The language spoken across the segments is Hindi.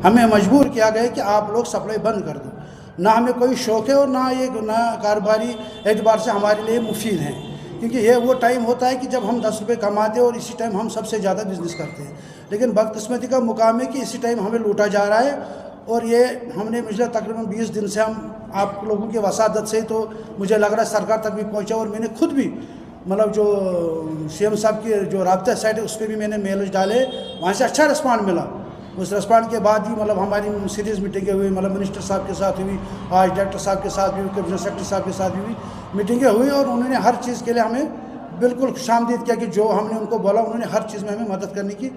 हमें मजबूर किया गया कि आप लोग सप्लाई बंद कर दो। ना हमें कोई शौक़ है और ना कारोबारी एतबार से हमारे लिए मुफीद है, क्योंकि ये वो टाइम होता है कि जब हम 10 रुपये कमाते हैं और इसी टाइम हम सबसे ज़्यादा बिजनेस करते हैं। लेकिन बदकिस्मती का मुकाम है कि इसी टाइम हमें लूटा जा रहा है। और ये हमने पिछले तकरीबन 20 दिन से हम आप लोगों की वसादत से तो मुझे लग रहा है सरकार तक भी पहुँचा, और मैंने खुद भी मतलब जो CM साहब की जो राब्ता साइट है उस पर भी मैंने मेल्स डाले, वहाँ से अच्छा रिस्पॉन्ड मिला। उस रिस्पॉन्ड के बाद ही मतलब हमारी सीरीज़ मीटिंगें हुई, मतलब मिनिस्टर साहब के साथ हुई, आज डायरेक्टर साहब के साथ भी, कमिश्नर सेक्रेटरी साहब के साथ भी मीटिंगें हुई, और उन्होंने हर चीज़ के लिए हमें बिल्कुल खुशामदीद किया कि जो हमने उनको बोला उन्होंने हर चीज़ में हमें मदद करने की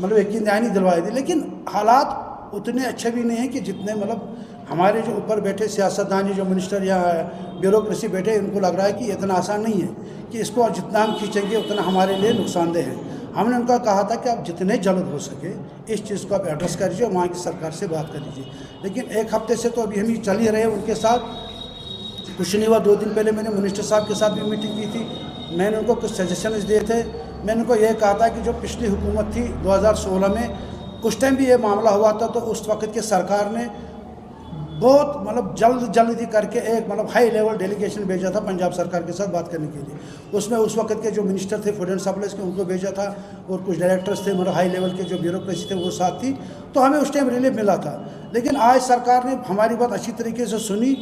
मतलब यकीन दहानी दिलवाई थी। लेकिन हालात उतने अच्छे भी नहीं हैं कि जितने मतलब हमारे जो ऊपर बैठे सियासतदान जो मिनिस्टर या ब्यूरोक्रेसी बैठे, उनको लग रहा है कि इतना आसान नहीं है कि इसको जितना हम खींचेंगे उतना हमारे लिए नुकसानदेह है। हमने उनका कहा था कि आप जितने जल्द हो सके इस चीज़ को आप एड्रेस कर लीजिए, वहाँ की सरकार से बात कर लीजिए। लेकिन एक हफ्ते से तो अभी हम चल ही रहे हैं उनके साथ। कुछ नहीं हुआ, 2 दिन पहले मैंने मिनिस्टर साहब के साथ भी मीटिंग की थी, मैंने उनको कुछ सजेशंस दिए थे। मैंने उनको यह कहा था कि जो पिछली हुकूमत थी 2016 में, उस टाइम भी ये मामला हुआ था, तो उस वक्त की सरकार ने बहुत मतलब जल्दी करके एक मतलब हाई लेवल डेलीगेशन भेजा था पंजाब सरकार के साथ बात करने के लिए। उसमें उस वक्त के जो मिनिस्टर थे फूड एंड सप्लाईज के, उनको भेजा था, और कुछ डायरेक्टर्स थे मतलब हाई लेवल के जो ब्यूरोक्रेसी थे वो साथ थी, तो हमें उस टाइम रिलीफ मिला था। लेकिन आज सरकार ने हमारी बात अच्छी तरीके से सुनी,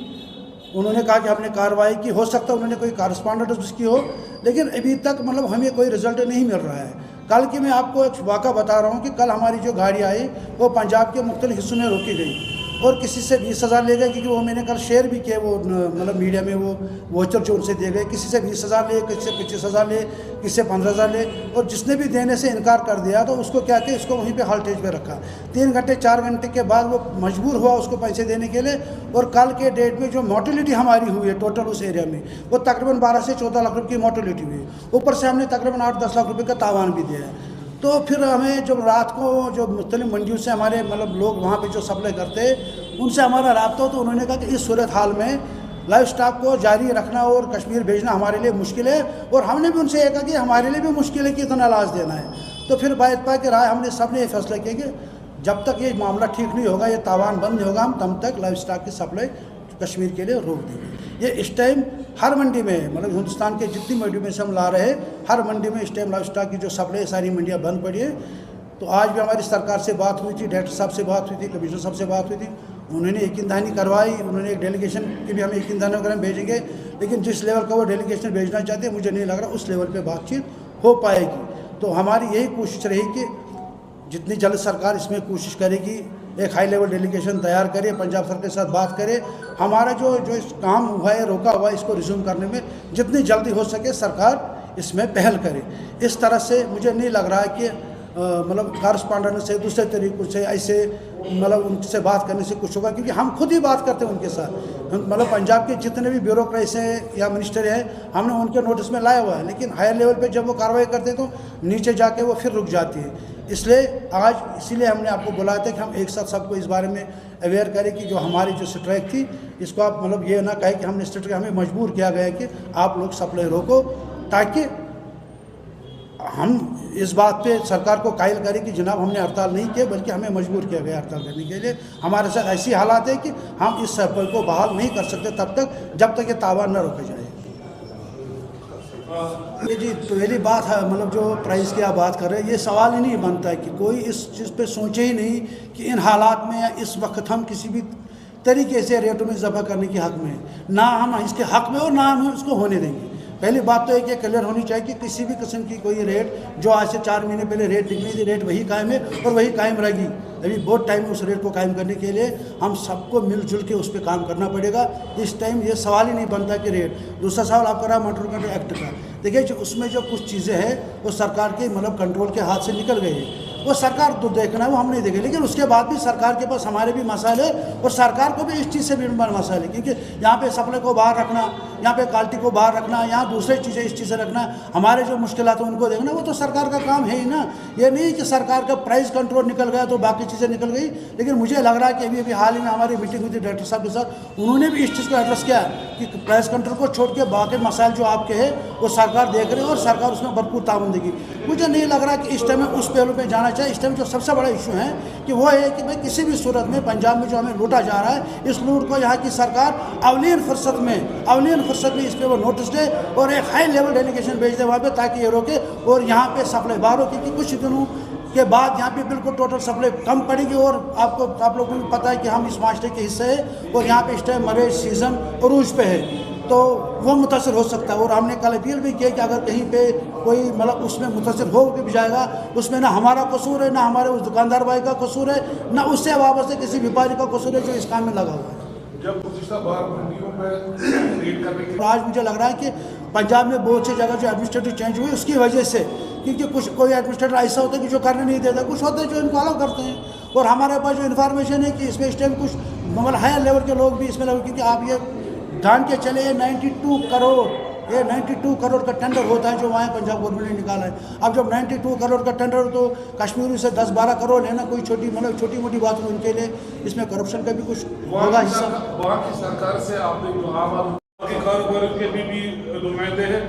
उन्होंने कहा कि हमने कार्रवाई की, हो सकता है उन्होंने कोई कॉरेस्पॉन्डेंस उसकी हो, लेकिन अभी तक मतलब हमें कोई रिजल्ट नहीं मिल रहा है। कल की मैं आपको एक वाक़ा बता रहा हूँ कि कल हमारी जो गाड़ी आई वो पंजाब के मुख्तलिफ हिस्सों में रोकी गई, और किसी से 20,000 ले गए, क्योंकि वो मैंने कल शेयर भी किया, वो मतलब मीडिया में वो वोचर जो उनसे दे गए, किसी से 20,000 ले, किसी से 25,000 ले, किसी से 15,000 ले, और जिसने भी देने से इनकार कर दिया तो उसको क्या किया, इसको वहीं पे हॉल्टेज पे रखा। 3 घंटे 4 घंटे के बाद वो मजबूर हुआ उसको पैसे देने के लिए, और कल के डेट में जो मोर्टेलिटी हमारी हुई है टोटल उस एरिया में, वो तकरीबन 12 से 14 लाख रुपये की मोर्टेलिटी हुई है। ऊपर से हमने तकरीबन 8-10 लाख रुपये का तावान भी दिया है। तो फिर हमें जब रात को जो मुख्तलिफ मंडियों से हमारे मतलब लोग वहाँ पे जो सप्लाई करते हैं उनसे हमारा रब्ता हो, तो उन्होंने कहा कि इस सूरत हाल में लाइव स्टॉक को जारी रखना और कश्मीर भेजना हमारे लिए मुश्किल है। और हमने भी उनसे ये कहा कि हमारे लिए भी मुश्किल है कि इतना इलाज देना है। तो फिर बात के राय हमने सब ने ये फैसला किया कि जब तक ये मामला ठीक नहीं होगा, ये तावान बंद नहीं होगा, हम तब तक लाइव स्टॉक की सप्लाई कश्मीर के लिए रोक देंगे। ये इस टाइम हर मंडी में मतलब हिंदुस्तान के जितनी मंडी में से हम ला रहे हैं, हर मंडी में इस टाइम लाइव स्टॉक की जो सप्लाई सारी मंडियाँ बंद पड़ी है। तो आज भी हमारी सरकार से बात हुई थी, डायरेक्टर साहब से बात हुई थी, कमिश्नर साहब से बात हुई थी, उन्होंने यकीन दहानी करवाई। उन्होंने एक डेलीगेशन की भी हमें यकीन दहानी वगैरह भेजेंगे, लेकिन जिस लेवल का वो डेलीगेशन भेजना चाहते हैं मुझे नहीं लग रहा उस लेवल पे बातचीत हो पाएगी। तो हमारी यही कोशिश रही कि जितनी जल्द सरकार इसमें कोशिश करेगी, एक हाई लेवल डेलीगेशन तैयार करे, पंजाब सरकार के साथ बात करे, हमारा जो इस काम हुआ है रोका हुआ है इसको रिज्यूम करने में जितनी जल्दी हो सके सरकार इसमें पहल करे। इस तरह से मुझे नहीं लग रहा है कि मतलब कॉरेस्पॉन्डेंट से दूसरे तरीक़ों से ऐसे मतलब उनसे बात करने से कुछ होगा, क्योंकि हम खुद ही बात करते हैं उनके साथ। मतलब पंजाब के जितने भी ब्यूरोक्रेसी हैं या मिनिस्टर हैं हमने उनके नोटिस में लाया हुआ है, लेकिन हायर लेवल पे जब वो कार्रवाई करते हैं तो नीचे जाके वो फिर रुक जाती है। इसलिए आज इसीलिए हमने आपको बुलाया था कि हम एक साथ सबको इस बारे में अवेयर करें कि जो हमारी जो स्ट्राइक थी इसको आप मतलब ये ना कहें कि हमने स्ट्राइक, हमें मजबूर किया गया है कि आप लोग सप्लाई रोको, ताकि हम इस बात पे सरकार को कायल करें कि जनाब हमने हड़ताल नहीं किया, बल्कि हमें मजबूर किया गया हड़ताल करने के लिए। हमारे साथ ऐसी हालात है कि हम इस सप्लाई को बहाल नहीं कर सकते तब तक जब तक ये तावान न रोका जाए। ये जी पहली बात है मतलब जो प्राइस की आप बात कर रहे हैं, ये सवाल ही नहीं बनता है कि कोई इस चीज़ पे सोचे ही नहीं कि इन हालात में या इस वक्त हम किसी भी तरीके से रेटों में इजाफा करने के हक़ में हैं। ना हम इसके हक़ में और ना हम इसको होने देंगे। पहली बात तो एक ये क्लियर होनी चाहिए कि किसी भी किस्म की कोई रेट जो आज से 4 महीने पहले रेट निकली थी, रेट वही कायम है और वही कायम रहेगी। अभी बहुत टाइम उस रेट को कायम करने के लिए हम सबको मिलजुल के उस पर काम करना पड़ेगा। इस टाइम ये सवाल ही नहीं बनता कि रेट। दूसरा सवाल आप कर रहा है मोटर कंट्रोल एक्ट का। देखिए जो उसमें जो कुछ चीज़ें हैं वो सरकार के मतलब कंट्रोल के हाथ से निकल गई है, वो सरकार तो देखना है वो हम नहीं देखें, लेकिन उसके बाद भी सरकार के पास हमारे भी मसाले और सरकार को भी इस चीज़ से भी मसाले, क्योंकि यहाँ पे सप्लाई को बाहर रखना, यहाँ पे क्वालिटी को बाहर रखना, यहाँ दूसरी चीज़ें इस चीज़ से रखना, हमारे जो मुश्किलात हैं उनको देखना, वो तो सरकार का काम है ही ना। ये नहीं कि सरकार का प्राइस कंट्रोल निकल गया तो बाकी चीज़ें निकल गई। लेकिन मुझे लग रहा है कि अभी हाल ही में हमारी मीटिंग हुई थी डायरेक्टर साहब के साथ, उन्होंने भी इस चीज़ को एड्रेस किया कि प्राइस कंट्रोल को छोड़ के बाकी मसाइल जो आपके हैं वो सरकार देख रही है और सरकार उसमें भरपूर ताउन देगी। मुझे नहीं लग रहा कि इस टाइम में उस पहलू पर जाना चाहिए इस टाइम जो सबसे बड़ा इशू है कि वो है कि भाई किसी भी सूरत में पंजाब में जो हमें लूटा जा रहा है, इस लूट को यहाँ की सरकार अवलीन फुर्सत में इस पर वो नोटिस दे और एक हाई लेवल डेलीगेशन भेज दे वहाँ पे, ताकि ये रोके और यहाँ पे सप्लाई बाहर हो, क्योंकि कुछ दिनों के बाद यहाँ पे बिल्कुल टोटल सप्लाई कम पड़ेगी। और आप लोगों को पता है कि हम इस माशरे के हिस्से हैं और यहाँ पे इस टाइम मवेश सीज़न उरूज पे है, तो वो मुतासर हो सकता है। और हमने कल अपील भी किया कि अगर कहीं पे कोई मतलब उसमें मुतासर हो भी जाएगा, उसमें ना हमारा कसूर है, ना हमारे उस दुकानदार भाई का कसूर है, ना उससे वाबस्ते किसी व्यापारी का कसूर है जो इस काम में लगा हुआ है। जब गुज़िश्ता बार मंडियों में रेड करने के आज मुझे लग रहा है कि पंजाब में बहुत सी जगह जो एडमिनिस्ट्रेटिव चेंज हुई उसकी वजह से, क्योंकि कुछ कोई एडमिनिस्ट्रेटर ऐसा होता है कि जो करने नहीं देता, कुछ होते हैं जो इनको अलग करते हैं। और हमारे पास जो इन्फॉर्मेशन है कि इसमें इस टाइम कुछ मतलब हायर लेवल के लोग भी इसमें लगे, क्योंकि आप ये जान के चले ये 92 करोड़ का टेंडर होता है जो वहाँ पंजाब गवर्नमेंट ने निकाला है। अब जब 92 करोड़ का टेंडर हो तो कश्मीरी से 10-12 करोड़ लेना कोई छोटी मोटी बात हो उनके लिए, इसमें करप्शन का भी कुछ होगा हिस्सा। वहाँ की सरकार से आपने जो आम आदमी के कारोबार के भी नुमाइंदे हैं,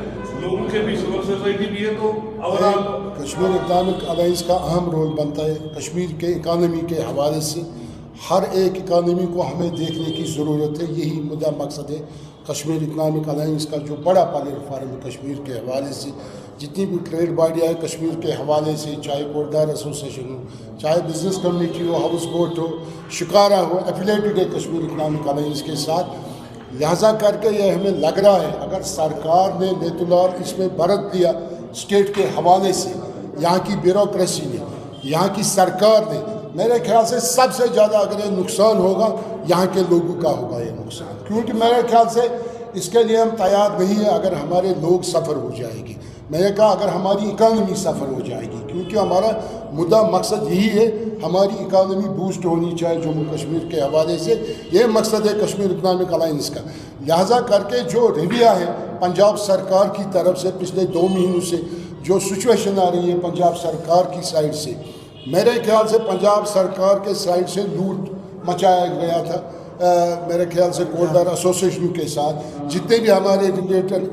लोगों के भी सिविल सोसाइटी भी है, तो ओवरऑल कश्मीर इकनॉमिक अलायंस का अहम रोल बनता है। कश्मीर के इकानमी के हवाले से हर एक इकानमी को हमें देखने की ज़रूरत है, यही मुद्दा मकसद है कश्मीर इकनॉमिक अलायंस का जो बड़ा प्लेटफार्म है कश्मीर के हवाले से। जितनी भी ट्रेड बॉडियाँ हैं कश्मीर के हवाले से, चाहे कोटदार एसोसिएशन हो, चाहे बिजनेस कम्युनिटी हो, हाउस बोट हो, शिकारा हो, एफिलेटेड है कश्मीर इकनॉमिक अलायंस के साथ। लिहाजा करके ये हमें लग रहा है अगर सरकार ने नेतुलार इसमें बरत दिया स्टेट के हवाले से, यहाँ की ब्यूरोक्रेसी ने, यहाँ की सरकार ने, मेरे ख्याल से सबसे ज़्यादा अगर ये नुकसान होगा यहाँ के लोगों का होगा ये नुकसान, क्योंकि मेरे ख्याल से इसके लिए हम तैयार नहीं है। अगर हमारे लोग सफ़र हो जाएगी, मैंने कहा अगर हमारी इकानमी सफ़र हो जाएगी, क्योंकि हमारा मुद्दा मकसद यही है हमारी इकानमी बूस्ट होनी चाहिए जम्मू कश्मीर के हवाले से, ये मकसद है कश्मीर इकनॉमिक अलायंस का। लिहाजा करके जो रवैया है पंजाब सरकार की तरफ से पिछले 2 महीनों से जो सिचुएशन आ रही है पंजाब सरकार की साइड से, मेरे ख्याल से पंजाब सरकार के साइड से लूट मचाया गया था। मेरे ख्याल से कोटदार एसोसिएशन के साथ जितने भी हमारे रिलेटेड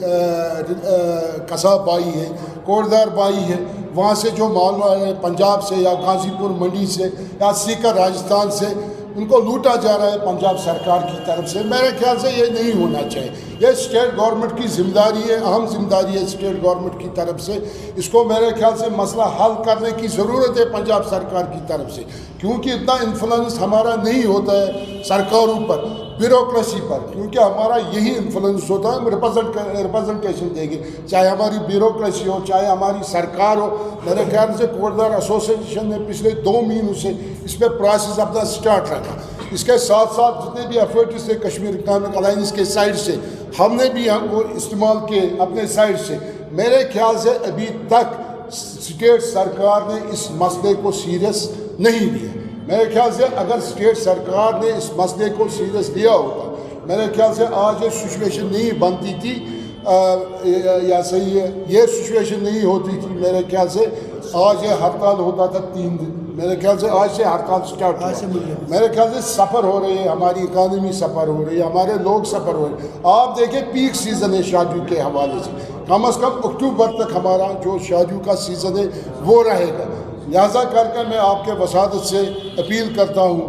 कसाब भाई हैं, कोटदार भाई हैं, वहाँ से जो माल पंजाब से या गाजीपुर मंडी से या सीकर राजस्थान से उनको लूटा जा रहा है पंजाब सरकार की तरफ से। मेरे ख्याल से ये नहीं होना चाहिए, ये स्टेट गवर्नमेंट की जिम्मेदारी है, अहम जिम्मेदारी है स्टेट गवर्नमेंट की तरफ से। इसको मेरे ख्याल से मसला हल करने की ज़रूरत है पंजाब सरकार की तरफ से, क्योंकि इतना इन्फ्लुएंस हमारा नहीं होता है सरकारों पर, ब्यूरोक्रेसी पर, क्योंकि हमारा यही इन्फ्लुएंस होता है। हम रिप्रेजेंटेशन देंगे, चाहे हमारी ब्यूरोक्रेसी हो, चाहे हमारी सरकार हो। मेरे ख्याल से कोटदार एसोसिएशन ने पिछले 2 महीनों से इस पर प्रोसेस अपना स्टार्ट रखा। इसके साथ साथ जितने भी एफर्ट्स थे कश्मीर इकनॉमिक अलायंस के साइड से, हमने भी हमको इस्तेमाल किए अपने साइड से। मेरे ख्याल से अभी तक स्टेट सरकार ने इस मसले को सीरियस नहीं लिया। मेरे ख्याल से अगर स्टेट सरकार ने इस मसले को सीरियस लिया होता, मेरे ख्याल से आज ये सिचुएशन नहीं बनती थी, या सही है ये सिचुएशन नहीं होती थी। मेरे ख्याल से आज ये हड़ताल होता था 3 दिन। मेरे ख्याल से आज से हड़ताल स्टार्ट हुआ। मेरे ख्याल से सफ़र हो रही है, हमारी इकानमी सफ़र हो रही है, हमारे लोग सफ़र हो रहे हैं। आप देखें पीक सीज़न है शादियों के हवाले से, कम अज़ कम अक्टूबर तक हमारा जो शादियों का सीज़न है वो रहेगा। लिहाजा करके मैं आपके वसादत से अपील करता हूँ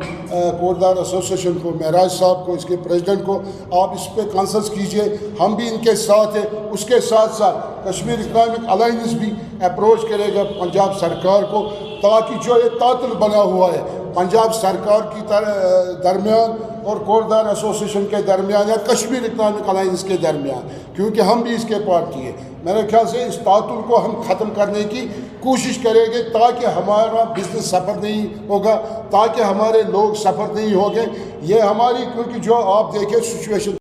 कोटदार एसोसिएशन को, महराज साहब को, इसके प्रेसिडेंट को, आप इस पर कंसल्ट कीजिए, हम भी इनके साथ हैं। उसके साथ साथ कश्मीर इकनॉमिक अलायंस भी अप्रोच करेगा पंजाब सरकार को, ताकि जो ये तातुल बना हुआ है पंजाब सरकार की दरमियान और कोटदार एसोसिएशन के दरमियान या कश्मीर इकनॉमिक अलायंस के दरमियान, क्योंकि हम भी इसके पार्टी हैं, मेरे ख्याल से इस तातुल को हम ख़त्म करने की कोशिश करेंगे, ताकि हमारा बिजनेस सफ़र नहीं होगा, ताकि हमारे लोग सफ़र नहीं होंगे। ये हमारी, क्योंकि जो आप देखें सिचुएशन